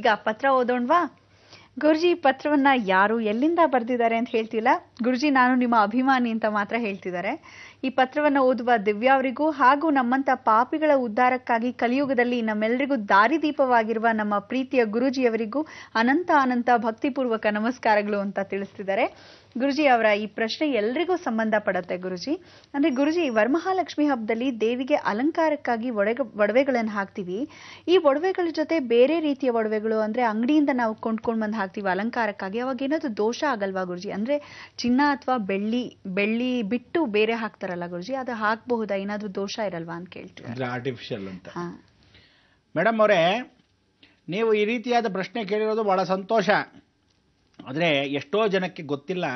ಈಗ ಪತ್ರ ಓದೋಣವಾ? ಗುರುಜಿ, ಪತ್ರವನ್ನ ಯಾರು ಎಲ್ಲಿಂದ ಬರೆದಿದ್ದಾರೆ ಅಂತ ಹೇಳ್ತಿಲ್ಲ. ಗುರುಜಿ, ನಾನು ನಿಮ್ಮ ಅಭಿಮಾನಿ ಅಂತ ಮಾತ್ರ ಹೇಳ್ತಿದ್ದಾರೆ. ಈ ಪತ್ರವನ್ನ ಓದುವ ದಿವ್ಯಾ ಅವರಿಗೂ ಹಾಗೂ ನಮ್ಮಂತ ಪಾಪಿಗಳ ಉದ್ಧಾರಕ್ಕಾಗಿ ಕಲಿಯುಗದಲ್ಲಿ ನಮ್ಮೆಲ್ಲರಿಗೂ ದಾರಿದೀಪವಾಗಿರುವ ನಮ್ಮ ಪ್ರೀತಿಯ ಗುರುಜಿಯವರಿಗೂ ಅನಂತ ಅನಂತ ಭಕ್ತಿಪೂರ್ವಕ ನಮಸ್ಕಾರಗಳು ಅಂತ ತಿಳಿಸ್ತಿದ್ದಾರೆ. ಗುರುಜಿ ಅವರ ಈ ಪ್ರಶ್ನೆ ಎಲ್ರಿಗೂ ಸಂಬಂಧ ಪಡುತ್ತೆ ಗುರುಜಿ. ಅಂದ್ರೆ ಗುರುಜಿ, ವರಮಹಾಲಕ್ಷ್ಮಿ ಹಬ್ಬದಲ್ಲಿ ದೇವಿಗೆ ಅಲಂಕಾರಕ್ಕಾಗಿ ಒಡವೆಗಳನ್ನು ಹಾಕ್ತಿವಿ. ಈ ಒಡವೆಗಳ ಜೊತೆ ಬೇರೆ ರೀತಿಯ ಒಡವೆಗಳು ಅಂದ್ರೆ ಅಂಗಡಿಯಿಂದ ನಾವು ಕೊಂಡ್ಕೊಂಡ್ ಬಂದು ಹಾಕ್ತಿವಿ ಅಲಂಕಾರಕ್ಕಾಗಿ, ಅವಾಗ ಏನಾದ್ರು ದೋಷ ಆಗಲ್ವಾ ಗುರುಜಿ? ಅಂದ್ರೆ ಚಿನ್ನ ಅಥವಾ ಬೆಳ್ಳಿ ಬಿಟ್ಟು ಬೇರೆ ಹಾಕ್ತಾರಲ್ಲ ಗುರುಜಿ, ಅದು ಹಾಕಬಹುದಾ? ಏನಾದ್ರು ದೋಷ ಇರಲ್ವಾ ಅಂತ ಕೇಳ್ತೀವಿ. ಆರ್ಟಿಫಿಷಿಯಲ್ ಅಂತ. ಮೇಡಮ್ ಅವರೇ, ನೀವು ಈ ರೀತಿಯಾದ ಪ್ರಶ್ನೆ ಕೇಳಿರೋದು ಬಹಳ ಸಂತೋಷ. ಆದರೆ ಎಷ್ಟೋ ಜನಕ್ಕೆ ಗೊತ್ತಿಲ್ಲ,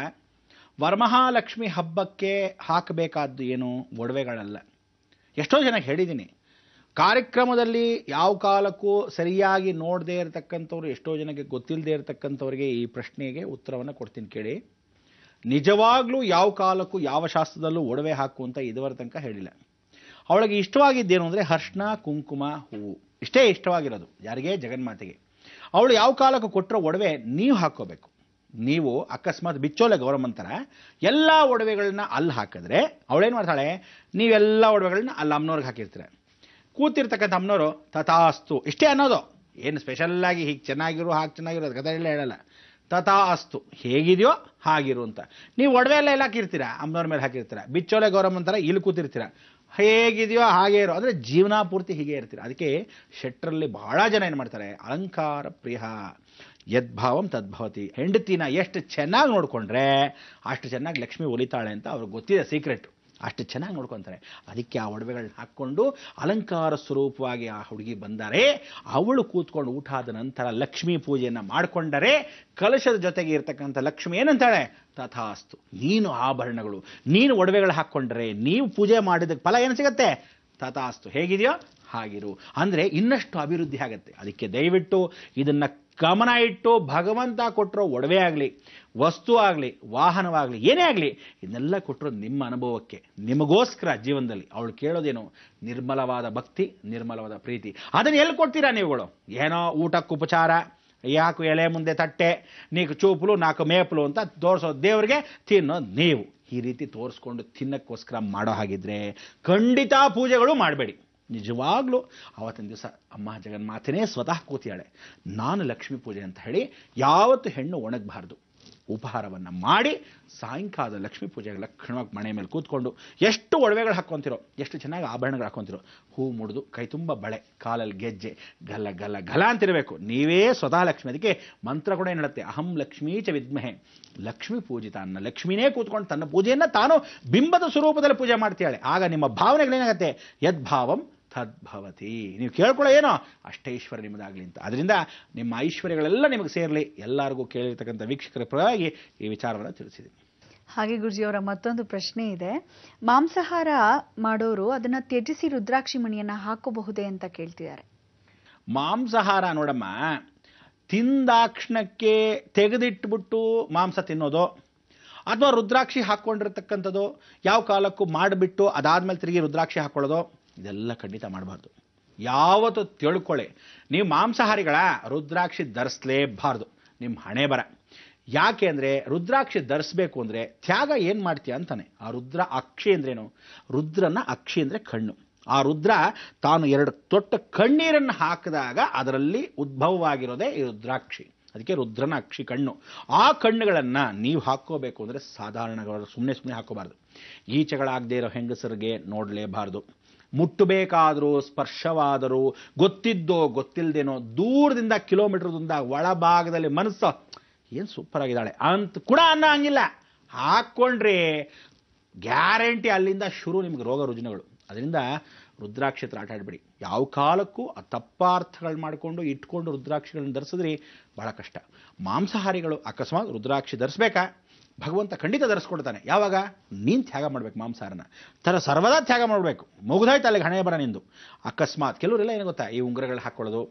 ವರಮಹಾಲಕ್ಷ್ಮಿ ಹಬ್ಬಕ್ಕೆ ಹಾಕಬೇಕಾದ್ದು ಏನು ಒಡವೆಗಳಲ್ಲ. ಎಷ್ಟೋ ಜನಕ್ಕೆ ಹೇಳಿದ್ದೀನಿ, ಕಾರ್ಯಕ್ರಮದಲ್ಲಿ ಯಾವ ಕಾಲಕ್ಕೂ ಸರಿಯಾಗಿ ನೋಡದೇ ಇರತಕ್ಕಂಥವ್ರು, ಎಷ್ಟೋ ಜನಕ್ಕೆ ಗೊತ್ತಿಲ್ಲದೆ ಇರತಕ್ಕಂಥವ್ರಿಗೆ ಈ ಪ್ರಶ್ನೆಗೆ ಉತ್ತರವನ್ನು ಕೊಡ್ತೀನಿ ಕೇಳಿ. ನಿಜವಾಗ್ಲೂ ಯಾವ ಕಾಲಕ್ಕೂ ಯಾವ ಶಾಸ್ತ್ರದಲ್ಲೂ ಒಡವೆ ಹಾಕು ಅಂತ ಇದುವರೆ ತನಕ ಹೇಳಿಲ್ಲ. ಅವಳಿಗೆ ಇಷ್ಟವಾಗಿದ್ದೇನು ಅಂದರೆ ಅರಿಶಿನ, ಕುಂಕುಮ, ಹೂವು, ಇಷ್ಟೇ ಇಷ್ಟವಾಗಿರೋದು ಯಾರಿಗೆ? ಜಗನ್ಮಾತೆಗೆ. ಅವಳು ಯಾವ ಕಾಲಕ್ಕೂ ಕೊಟ್ಟರೋ ಒಡವೆ ನೀವು ಹಾಕ್ಕೋಬೇಕು. ನೀವು ಅಕಸ್ಮಾತ್ ಬಿಚ್ಚೋಲೆ ಗೌರಮ್ಮಂತರ ಎಲ್ಲ ಒಡವೆಗಳನ್ನ ಅಲ್ಲಿ ಹಾಕಿದ್ರೆ ಅವಳೇನು ಮಾಡ್ತಾಳೆ, ನೀವೆಲ್ಲ ಒಡವೆಗಳನ್ನ ಅಲ್ಲಿ ಅಮ್ಮನವ್ರಿಗೆ ಹಾಕಿರ್ತೀರ. ಕೂತಿರ್ತಕ್ಕಂಥ ಅಮ್ಮನವರು ತಥಾಸ್ತು ಇಷ್ಟೇ ಅನ್ನೋದು, ಏನು ಸ್ಪೆಷಲ್ಲಾಗಿ ಹೀಗೆ ಚೆನ್ನಾಗಿರು ಹಾಗೆ ಚೆನ್ನಾಗಿರೋ ಅದು ಕಥೆ ಎಲ್ಲ ಹೇಳಲ್ಲ. ತಥಾಸ್ತು, ಹೇಗಿದೆಯೋ ಹಾಗಿರು ಅಂತ. ನೀವು ಒಡವೆ ಎಲ್ಲ ಹಾಕಿರ್ತೀರ, ಅಮ್ಮನವ್ರ ಮೇಲೆ ಹಾಕಿರ್ತೀರ. ಬಿಚ್ಚೋಲೆ ಗೌರಮ್ಮಂತರ ಇಲ್ಲಿ ಕೂತಿರ್ತೀರ, ಹೇಗಿದೆಯೋ ಹಾಗೆ ಇರೋ, ಅಂದರೆ ಜೀವನ ಪೂರ್ತಿ ಹೀಗೆ ಇರ್ತೀರ. ಅದಕ್ಕೆ ಶೆಟ್ಟರಲ್ಲಿ ಬಹಳ ಜನ ಏನು ಮಾಡ್ತಾರೆ, ಅಲಂಕಾರ ಪ್ರಿಯ ಯದ್ಭಾವಂ ತದ್ಭವತಿ. ಹೆಂಡತಿನ ಎಷ್ಟು ಚೆನ್ನಾಗಿ ನೋಡಿಕೊಂಡ್ರೆ ಅಷ್ಟು ಚೆನ್ನಾಗಿ ಲಕ್ಷ್ಮಿ ಒಲಿತಾಳೆ ಅಂತ ಅವ್ರಿಗೆ ಗೊತ್ತಿದೆ ಸೀಕ್ರೆಟ್. ಅಷ್ಟು ಚೆನ್ನಾಗಿ ನೋಡ್ಕೊತಾರೆ. ಅದಕ್ಕೆ ಆ ಒಡವೆಗಳನ್ನ ಹಾಕ್ಕೊಂಡು ಅಲಂಕಾರ ಸ್ವರೂಪವಾಗಿ ಆ ಹುಡುಗಿ ಬಂದರೆ, ಅವಳು ಕೂತ್ಕೊಂಡು ಊಟ ಆದ ನಂತರ ಲಕ್ಷ್ಮೀ ಪೂಜೆಯನ್ನು ಮಾಡಿಕೊಂಡರೆ ಕಲಶದ ಜೊತೆಗೆ ಇರ್ತಕ್ಕಂಥ ಲಕ್ಷ್ಮಿ ಏನಂತಾಳೆ, ತಥಾಸ್ತು. ನೀನು ಆಭರಣಗಳು, ನೀನು ಒಡವೆಗಳು ಹಾಕ್ಕೊಂಡ್ರೆ ನೀವು ಪೂಜೆ ಮಾಡಿದ ಫಲ ಏನು ಸಿಗುತ್ತೆ? ತಥಾಸ್ತು, ಹೇಗಿದೆಯೋ ಹಾಗಿರು. ಅಂದರೆ ಇನ್ನಷ್ಟು ಅಭಿವೃದ್ಧಿ ಆಗುತ್ತೆ. ಅದಕ್ಕೆ ದಯವಿಟ್ಟು ಇದನ್ನು ಗಮನ ಇಟ್ಟು, ಭಗವಂತ ಕೊಟ್ಟರೋ ಒಡವೆ ಆಗಲಿ, ವಸ್ತು ಆಗಲಿ, ವಾಹನವಾಗಲಿ, ಏನೇ ಆಗಲಿ, ಇದನ್ನೆಲ್ಲ ಕೊಟ್ಟರು ನಿಮ್ಮ ಅನುಭವಕ್ಕೆ, ನಿಮಗೋಸ್ಕರ ಜೀವನದಲ್ಲಿ. ಅವಳು ಕೇಳೋದೇನು? ನಿರ್ಮಲವಾದ ಭಕ್ತಿ, ನಿರ್ಮಲವಾದ ಪ್ರೀತಿ. ಅದನ್ನು ಎಲ್ಲಿ ಕೊಡ್ತೀರಾ ನೀವುಗಳು? ಏನೋ ಊಟಕ್ಕೆ ಉಪಚಾರ, ಯಾಕು ಎಲೆ ಮುಂದೆ ತಟ್ಟೆ, ನೀಕು ಚೂಪಲು ನಾಲ್ಕು ಮೇಪಲು ಅಂತ ತೋರಿಸೋದು ದೇವರಿಗೆ, ತಿನ್ನೋದು ನೀವು. ಈ ರೀತಿ ತೋರಿಸ್ಕೊಂಡು ತಿನ್ನಕ್ಕೋಸ್ಕರ ಮಾಡೋ ಹಾಗಿದ್ರೆ ಖಂಡಿತ ಪೂಜೆಗಳು ಮಾಡಬೇಡಿ. ನಿಜವಾಗ್ಲೂ ಆವತ್ತಿನ ದಿವಸ ಅಮ್ಮ ಜಗನ್ಮಾತೆನೇ ಸ್ವತಃ ಕೂತಿಯಾಳೆ, ನಾನು ಲಕ್ಷ್ಮೀ ಪೂಜೆ ಅಂತ ಹೇಳಿ ಯಾವತ್ತು ಹೆಣ್ಣು ಒಣಗಬಾರ್ದು. ಉಪಹಾರವನ್ನು ಮಾಡಿ ಸಾಯಂಕಾಲದ ಲಕ್ಷ್ಮೀ ಪೂಜೆಗೆ ಲಕ್ಷಣವಾಗಿ ಮನೆ ಮೇಲೆ ಕೂತ್ಕೊಂಡು ಎಷ್ಟು ಒಡವೆಗಳು ಹಾಕ್ಕೊಂತಿರೋ, ಎಷ್ಟು ಚೆನ್ನಾಗಿ ಆಭರಣಗಳು ಹಾಕ್ಕೊಂತಿರೋ, ಹೂ ಮುಡಿದು ಕೈ ತುಂಬ ಬಳೆ, ಕಾಲಲ್ಲಿ ಗೆಜ್ಜೆ, ಗಲ್ಲ ಗಲ್ಲ ಗಲ ಅಂತಿರಬೇಕು. ನೀವೇ ಸ್ವತಃ ಲಕ್ಷ್ಮಿ. ಅದಕ್ಕೆ ಮಂತ್ರ ಕೂಡ ಏನು ಹೇಳುತ್ತೆ, ಅಹಂ ಲಕ್ಷ್ಮೀ ಚ ವಿದ್ಮಹೆ ಲಕ್ಷ್ಮೀ ಪೂಜಿತ. ಅನ್ನ ಲಕ್ಷ್ಮಿನೇ ಕೂತ್ಕೊಂಡು ತನ್ನ ಪೂಜೆಯನ್ನು ತಾನು ಬಿಂಬದ ಸ್ವರೂಪದಲ್ಲಿ ಪೂಜೆ ಮಾಡ್ತಾಳೆ. ಆಗ ನಿಮ್ಮ ಭಾವನೆಗಳೇನಾಗುತ್ತೆ? ಯದ್ಭಾವಂ ತದ್ಭವತಿ. ನೀವು ಕೇಳ್ಕೊಳ್ಳೋ ಏನೋ ಅಷ್ಟೇ ಐಶ್ವರ್ಯ ನಿಮ್ಮದಾಗಲಿ ಅಂತ. ಅದರಿಂದ ನಿಮ್ಮ ಐಶ್ವರ್ಯಗಳೆಲ್ಲ ನಿಮಗೆ ಸೇರಲಿ. ಎಲ್ಲರಿಗೂ ಕೇಳಿರ್ತಕ್ಕಂಥ ವೀಕ್ಷಕರ ಪರವಾಗಿ ಈ ವಿಚಾರವನ್ನು ತಿಳಿಸಿದೆ. ಹಾಗೆ ಗುರುಜಿಯವರ ಮತ್ತೊಂದು ಪ್ರಶ್ನೆ ಇದೆ. ಮಾಂಸಾಹಾರ ಮಾಡೋರು ಅದನ್ನ ತ್ಯಜಿಸಿ ರುದ್ರಾಕ್ಷಿ ಮಣಿಯನ್ನ ಹಾಕೋಬಹುದೇ ಅಂತ ಕೇಳ್ತಿದ್ದಾರೆ. ಮಾಂಸಾಹಾರ ನೋಡಮ್ಮ, ತಿಂದಾಕ್ಷಣಕ್ಕೆ ತೆಗೆದಿಟ್ಬಿಟ್ಟು ಮಾಂಸ ತಿನ್ನೋದು ಅಥವಾ ರುದ್ರಾಕ್ಷಿ ಹಾಕ್ಕೊಂಡಿರ್ತಕ್ಕಂಥದ್ದು ಯಾವ ಕಾಲಕ್ಕೂ ಮಾಡಿಬಿಟ್ಟು ಅದಾದ್ಮೇಲೆ ತಿರುಗಿ ರುದ್ರಾಕ್ಷಿ ಹಾಕೊಳ್ಳೋದು, ಇದೆಲ್ಲ ಖಂಡಿತ ಮಾಡಬಾರ್ದು. ಯಾವತ್ತು ತಿಳ್ಕೊಳ್ಳಿ, ನೀವು ಮಾಂಸಾಹಾರಿಗಳ ರುದ್ರಾಕ್ಷಿ ಧರಿಸಲೇಬಾರ್ದು. ನಿಮ್ಮ ಹಣೆ ಬರ. ಯಾಕೆ ಅಂದರೆ ರುದ್ರಾಕ್ಷಿ ಧರಿಸ್ಬೇಕು ಅಂದರೆ ತ್ಯಾಗ ಏನು ಮಾಡ್ತೀಯ ಅಂತಾನೆ. ಆ ರುದ್ರ ಅಕ್ಷಿ ಅಂದ್ರೇನು? ರುದ್ರನ ಅಕ್ಷಿ ಅಂದರೆ ಕಣ್ಣು. ಆ ರುದ್ರ ತಾನು 2 ತೊಟ್ಟ ಕಣ್ಣೀರನ್ನು ಹಾಕಿದಾಗ ಅದರಲ್ಲಿ ಉದ್ಭವವಾಗಿರೋದೇ ಈ ರುದ್ರಾಕ್ಷಿ. ಅದಕ್ಕೆ ರುದ್ರನ ಅಕ್ಷಿ ಕಣ್ಣು. ಆ ಕಣ್ಣುಗಳನ್ನು ನೀವು ಹಾಕ್ಕೋಬೇಕು ಅಂದರೆ ಸಾಧಾರಣ ಸುಮ್ಮನೆ ಹಾಕೋಬಾರ್ದು. ಈಚೆಗಳಾಗದೇ ಇರೋ ಹೆಂಗಸರಿಗೆ ನೋಡಲೇಬಾರ್ದು. ಮುಟ್ಟಬೇಕಾದರೂ, ಸ್ಪರ್ಶವಾದರೂ, ಗೊತ್ತಿದ್ದೋ ಗೊತ್ತಿಲ್ಲದೇನೋ, ದೂರದಿಂದ ಕಿಲೋಮೀಟರ್ದಿಂದ ಒಳಭಾಗದಲ್ಲಿ ಮನಸ್ಸು ಏನು ಸೂಪರ್ ಆಗಿದ್ದಾಳೆ ಅಂತ ಕೂಡ ಅನ್ನೋ ಹಂಗಿಲ್ಲ. ಹಾಕ್ಕೊಂಡ್ರೆ ಗ್ಯಾರಂಟಿ ಅಲ್ಲಿಂದ ಶುರು ನಿಮ್ಗೆ ರೋಗ ರುಜಿನಗಳು. ಅದರಿಂದ ರುದ್ರಾಕ್ಷಿ ಹತ್ರ ಆಟ ಆಡಬೇಡಿ. ಯಾವ ಕಾಲಕ್ಕೂ ಆ ತಪ್ಪಾರ್ಥಗಳು ಮಾಡಿಕೊಂಡು ಇಟ್ಕೊಂಡು ರುದ್ರಾಕ್ಷಿಗಳನ್ನ ಧರಿಸಿದ್ರಿ ಬಹಳ ಕಷ್ಟ. ಮಾಂಸಾಹಾರಿಗಳು ಅಕಸ್ಮಾತ್ ರುದ್ರಾಕ್ಷಿ ಧರಿಸ್ಬೇಕಾ? ಭಗವಂತ ಖಂಡಿತ ಧರಿಸ್ಕೊಡ್ತಾನೆ. ಯಾವಾಗ? ನೀನು ತ್ಯಾಗ ಮಾಡ್ಬೇಕು. ಮಾಂಸಾಹಾರನ ಸರ್ವದಾ ತ್ಯಾಗ ಮಾಡಬೇಕು. ಮುಗಿದಾಯ್ತು ಅಲ್ಲಿಗೆ ಹಣೆ ಬರ ನಿಂದು. ಅಕಸ್ಮಾತ್ ಕೆಲವರೆಲ್ಲ ಏನು ಗೊತ್ತಾ, ಈ ಉಂಗುರಗಳು ಹಾಕ್ಕೊಳ್ಳೋದು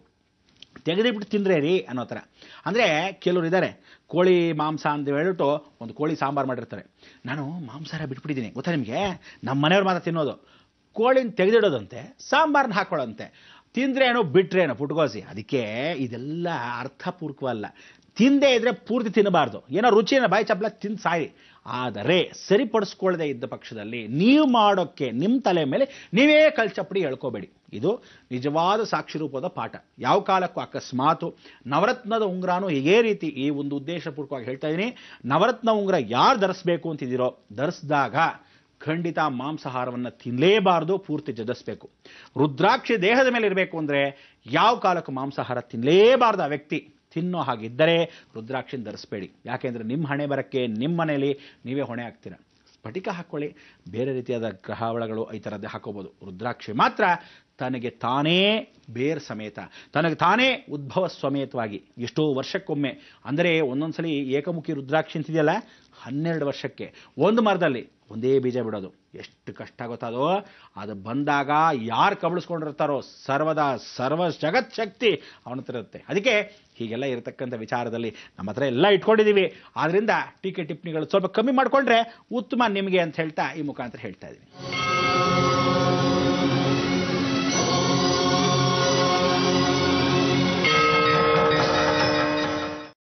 ತೆಗೆದಿಬಿಟ್ಟು ತಿಂದ್ರೆ ರೀ ಅನ್ನೋ ಥರ. ಅಂದರೆ ಕೆಲವರು ಇದ್ದಾರೆ, ಕೋಳಿ ಮಾಂಸ ಅಂತ ಹೇಳ್ಬಿಟ್ಟು ಒಂದು ಕೋಳಿ ಸಾಂಬಾರು ಮಾಡಿರ್ತಾರೆ. ನಾನು ಮಾಂಸಾಹಾರ ಬಿಟ್ಬಿಟ್ಟಿದ್ದೀನಿ ಗೊತ್ತಾ ನಿಮಗೆ, ನಮ್ಮ ಮನೆಯವ್ರು ಮಾತ್ರ ತಿನ್ನೋದು. ಕೋಳಿನ ತೆಗೆದಿಡೋದಂತೆ, ಸಾಂಬಾರನ್ನ ಹಾಕೊಳ್ಳೋದಂತೆ. ತಿಂದ್ರೇನು ಬಿಟ್ರೇನು ಪುಟ್ಕೋಸಿ. ಅದಕ್ಕೆ ಇದೆಲ್ಲ ಅರ್ಥಪೂರ್ವಕವಲ್ಲ. ತಿಂದೇ ಇದ್ರೆ ಪೂರ್ತಿ ತಿನ್ನಬಾರ್ದು. ಏನೋ ರುಚಿನ ಬಾಯಿ ಚಪ್ಪಲ ತಿಂದು ಸಾಯಿ. ಆದರೆ ಸರಿಪಡಿಸ್ಕೊಳ್ಳದೆ ಇದ್ದ ಪಕ್ಷದಲ್ಲಿ ನೀವು ಮಾಡೋಕ್ಕೆ ನಿಮ್ಮ ತಲೆ ಮೇಲೆ ನೀವೇ ಕಲ್ಚಪ್ಪಡಿ ಹೇಳ್ಕೋಬೇಡಿ. ಇದು ನಿಜವಾದ ಸಾಕ್ಷಿ ರೂಪದ ಪಾಠ. ಯಾವ ಕಾಲಕ್ಕೂ ಅಕಸ್ಮಾತು ನವರತ್ನದ ಉಂಗುರನೂ ಇದೇ ರೀತಿ ಈ ಒಂದು ಉದ್ದೇಶಪೂರ್ವಕವಾಗಿ ಹೇಳ್ತಾ ಇದ್ದೀನಿ. ನವರತ್ನ ಉಂಗುರ ಯಾರು ಧರಿಸ್ಬೇಕು ಅಂತಿದ್ದೀರೋ ಧರಿಸಿದಾಗ ಖಂಡಿತ ಮಾಂಸಾಹಾರವನ್ನು ತಿನ್ನಲೇಬಾರ್ದು, ಪೂರ್ತಿ ಜಗಿಸ್ಬೇಕು. ರುದ್ರಾಕ್ಷಿ ದೇಹದ ಮೇಲೆ ಇರಬೇಕು ಅಂದರೆ ಯಾವ ಕಾಲಕ್ಕೂ ಮಾಂಸಾಹಾರ ತಿನ್ನಲೇಬಾರ್ದು ಆ ವ್ಯಕ್ತಿ. ತಿನ್ನೋ ಹಾಗಿದ್ದರೆ ರುದ್ರಾಕ್ಷಿನ ಧರಿಸ್ಬೇಡಿ. ಯಾಕೆಂದರೆ ನಿಮ್ಮ ಹಣೆ ಬರಕ್ಕೆ ನಿಮ್ಮ ಮನೆಯಲ್ಲಿ ನೀವೇ ಹೊಣೆ ಆಗ್ತೀರ. ಸ್ಫಟಿಕ ಹಾಕ್ಕೊಳ್ಳಿ, ಬೇರೆ ರೀತಿಯಾದ ಗ್ರಹವಳಗಳು ಈ ಥರದ್ದೇ ಹಾಕೋಬೋದು. ರುದ್ರಾಕ್ಷಿ ಮಾತ್ರ ತನಗೆ ತಾನೇ ಬೇರ್ ಸಮೇತ, ತನಗೆ ತಾನೇ ಉದ್ಭವ ಸಮೇತವಾಗಿ ಎಷ್ಟೋ ವರ್ಷಕ್ಕೊಮ್ಮೆ, ಅಂದರೆ ಒಂದೊಂದ್ಸಲಿ ಏಕಮುಖಿ ರುದ್ರಾಕ್ಷಿ ಅಂತಿದೆಯಲ್ಲ 12 ವರ್ಷಕ್ಕೆ ಒಂದು ಮರದಲ್ಲಿ ಒಂದೇ ಬೀಜ ಬಿಡೋದು. ಎಷ್ಟು ಕಷ್ಟ ಗೊತ್ತದೋ. ಅದು ಬಂದಾಗ ಯಾರು ಕಬಳಿಸ್ಕೊಂಡಿರ್ತಾರೋ ಸರ್ವ ಜಗತ್ ಶಕ್ತಿ ಅವನ ಹತ್ರ ಇರುತ್ತೆ. ಅದಕ್ಕೆ ಹೀಗೆಲ್ಲ ಇರತಕ್ಕಂಥ ವಿಚಾರದಲ್ಲಿ ನಮ್ಮ ಹತ್ರ ಎಲ್ಲ ಇಟ್ಕೊಂಡಿದ್ದೀವಿ. ಆದ್ದರಿಂದ ಟೀಕೆ ಟಿಪ್ಪಣಿಗಳು ಸ್ವಲ್ಪ ಕಮ್ಮಿ ಮಾಡಿಕೊಂಡ್ರೆ ಉತ್ತಮ ನಿಮಗೆ ಅಂತ ಹೇಳ್ತಾ ಈ ಮುಖಾಂತರ ಹೇಳ್ತಾ ಇದ್ದೀನಿ.